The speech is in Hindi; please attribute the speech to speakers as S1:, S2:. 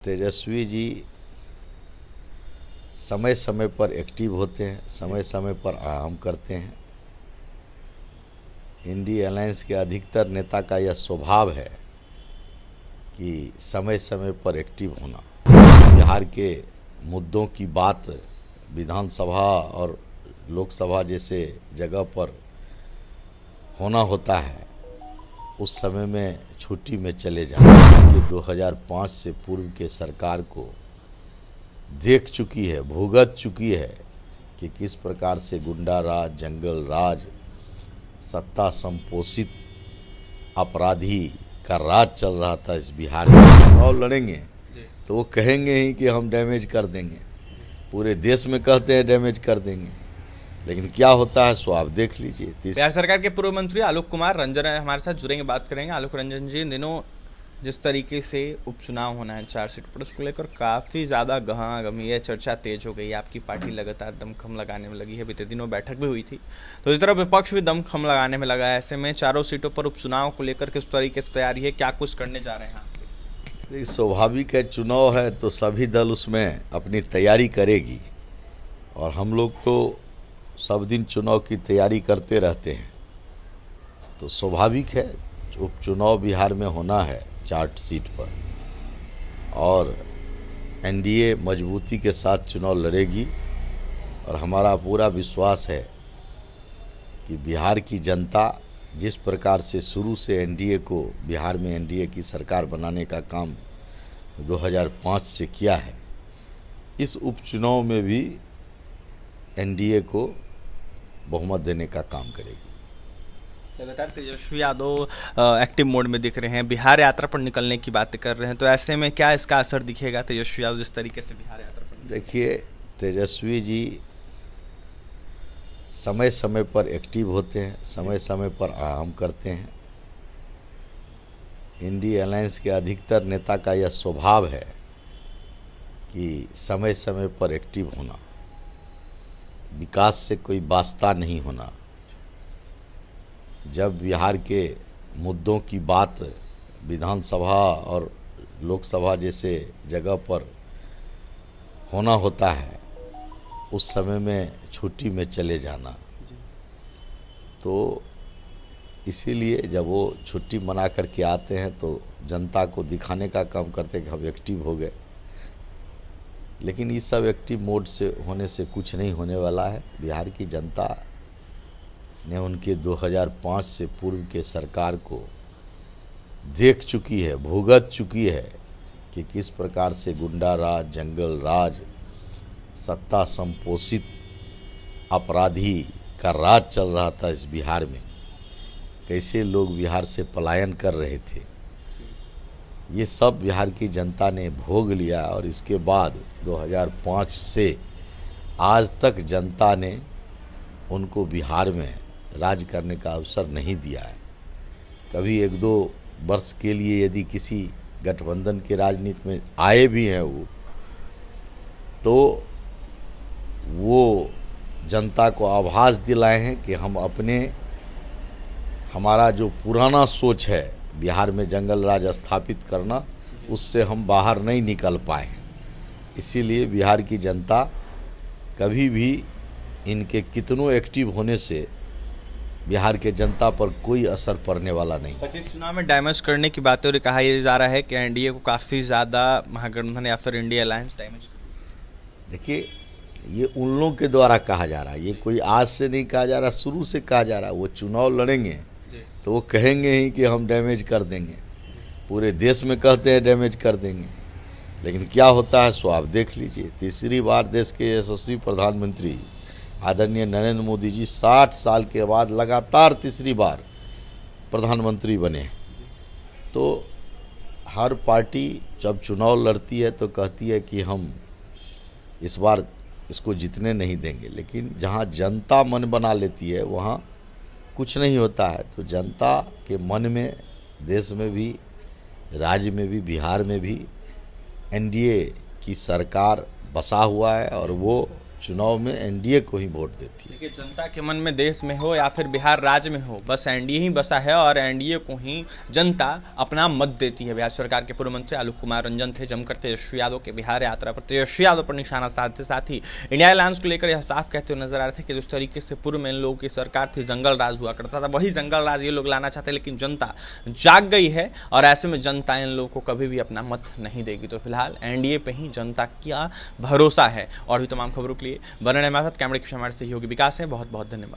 S1: तेजस्वी जी समय समय पर एक्टिव होते हैं, समय समय पर आराम करते हैं। इंडी अलायंस के अधिकतर नेता का यह स्वभाव है कि समय समय पर एक्टिव होना। बिहार के मुद्दों की बात विधानसभा और लोकसभा जैसे जगह पर होना होता है, उस समय में छुट्टी में चले जाना। ये 2005 से पूर्व के सरकार को देख चुकी है, भुगत चुकी है कि किस प्रकार से गुंडा राज, जंगल राज, सत्ता संपोषित अपराधी का राज चल रहा था इस बिहार में। और लड़ेंगे तो वो कहेंगे ही कि हम डैमेज कर देंगे, पूरे देश में कहते हैं डैमेज कर देंगे, लेकिन क्या होता है सो आप देख लीजिए।
S2: बिहार सरकार के पूर्व मंत्री आलोक कुमार रंजन हमारे साथ जुड़ेंगे, बात करेंगे। आलोक रंजन जी, इन दिनों जिस तरीके से उपचुनाव होना है 4 सीट पर, उसको लेकर काफ़ी ज़्यादा गहमागहमी चर्चा तेज हो गई है। आपकी पार्टी लगातार दमखम लगाने में लगी है, बीते दिनों बैठक भी हुई थी, तो इस तरह विपक्ष भी दमखम लगाने में लगा है। ऐसे में चारों सीटों पर उपचुनाव को लेकर किस तरीके से तैयारी है, क्या कुछ करने जा रहे हैं आप?
S1: स्वाभाविक है, चुनाव है तो सभी दल उसमें अपनी तैयारी करेगी और हम लोग तो सब दिन चुनाव की तैयारी करते रहते हैं। तो स्वाभाविक है उपचुनाव बिहार में होना है 4 सीट पर, और एनडीए मजबूती के साथ चुनाव लड़ेगी। और हमारा पूरा विश्वास है कि बिहार की जनता जिस प्रकार से शुरू से एनडीए को, बिहार में एनडीए की सरकार बनाने का काम 2005 से किया है, इस उपचुनाव में भी एनडीए को बहुमत देने का काम करेगी।
S2: लगातार तेजस्वी यादव एक्टिव मोड में दिख रहे हैं, बिहार यात्रा पर निकलने की बातें कर रहे हैं, तो ऐसे में क्या इसका असर दिखेगा तेजस्वी यादव जिस तरीके से बिहार यात्रा पर?
S1: देखिए, तेजस्वी जी समय समय पर एक्टिव होते हैं, समय समय पर आराम करते हैं। इंडी अलायंस के अधिकतर नेता का यह स्वभाव है कि समय समय पर एक्टिव होना, विकास से कोई वास्ता नहीं होना। जब बिहार के मुद्दों की बात विधानसभा और लोकसभा जैसे जगह पर होना होता है, उस समय में छुट्टी में चले जाना। तो इसीलिए जब वो छुट्टी मना करके आते हैं तो जनता को दिखाने का काम करते हैं कि हम एक्टिव हो गए। लेकिन ये सब एक्टिव मोड से होने से कुछ नहीं होने वाला है। बिहार की जनता ने उनके 2005 से पूर्व के सरकार को देख चुकी है, भुगत चुकी है कि किस प्रकार से गुंडा राज, जंगल राज, सत्ता संपोषित अपराधी का राज चल रहा था इस बिहार में। कैसे लोग बिहार से पलायन कर रहे थे, ये सब बिहार की जनता ने भोग लिया। और इसके बाद 2005 से आज तक जनता ने उनको बिहार में राज करने का अवसर नहीं दिया है। कभी 1-2 वर्ष के लिए यदि किसी गठबंधन के राजनीति में आए भी हैं तो वो जनता को आभास दिलाए हैं कि हम हमारा जो पुराना सोच है बिहार में जंगल राज स्थापित करना, उससे हम बाहर नहीं निकल पाए हैं। इसीलिए बिहार की जनता कभी भी इनके कितनों एक्टिव होने से बिहार के जनता पर कोई असर पड़ने वाला नहीं।
S2: 25 चुनाव में डैमेज करने की बातें और कहा यह जा रहा है कि एनडीए को काफ़ी ज़्यादा महागठबंधन या फिर इंडिया अलायंस डैमेज।
S1: देखिए, ये उन लोगों के द्वारा कहा जा रहा है, ये कोई आज से नहीं कहा जा रहा, शुरू से कहा जा रहा है। वो चुनाव लड़ेंगे तो वो कहेंगे ही कि हम डैमेज कर देंगे, पूरे देश में कहते हैं डैमेज कर देंगे, लेकिन क्या होता है सो आप देख लीजिए। तीसरी बार देश के यशस्वी प्रधानमंत्री आदरणीय नरेंद्र मोदी जी 60 साल के बाद लगातार तीसरी बार प्रधानमंत्री बने। तो हर पार्टी जब चुनाव लड़ती है तो कहती है कि हम इस बार इसको जीतने नहीं देंगे, लेकिन जहां जनता मन बना लेती है वहां कुछ नहीं होता है। तो जनता के मन में देश में भी, राज्य में भी, बिहार में भी एनडीए की सरकार बसा हुआ है और वो चुनाव में एनडीए को ही वोट देती है।
S2: देखिए, जनता के मन में देश में हो या फिर बिहार राज्य में हो, बस एनडीए ही बसा है और एनडीए को ही जनता अपना मत देती है। बिहार सरकार के पूर्व मंत्री आलोक कुमार रंजन थे जमकर तेजस्वी यादव के बिहार यात्रा पर तेजस्वी यादव पर निशाना साधते, साथ ही इंडिया अलायंस को लेकर यह साफ कहते हुए नजर आ रहे थे कि जिस तरीके से पूर्व में इन लोगों की सरकार थी, जंगल राज हुआ करता था, वही जंगल राज ये लोग लाना चाहते हैं। लेकिन जनता जाग गई है और ऐसे में जनता इन लोगों को कभी भी अपना मत नहीं देगी। तो फिलहाल एनडीए पे ही जनता का भरोसा है। और भी तमाम खबरों के लिए बने रहें हमारे साथ। कैमरे के पीछे हमारे सहयोगी विकास है। बहुत बहुत धन्यवाद।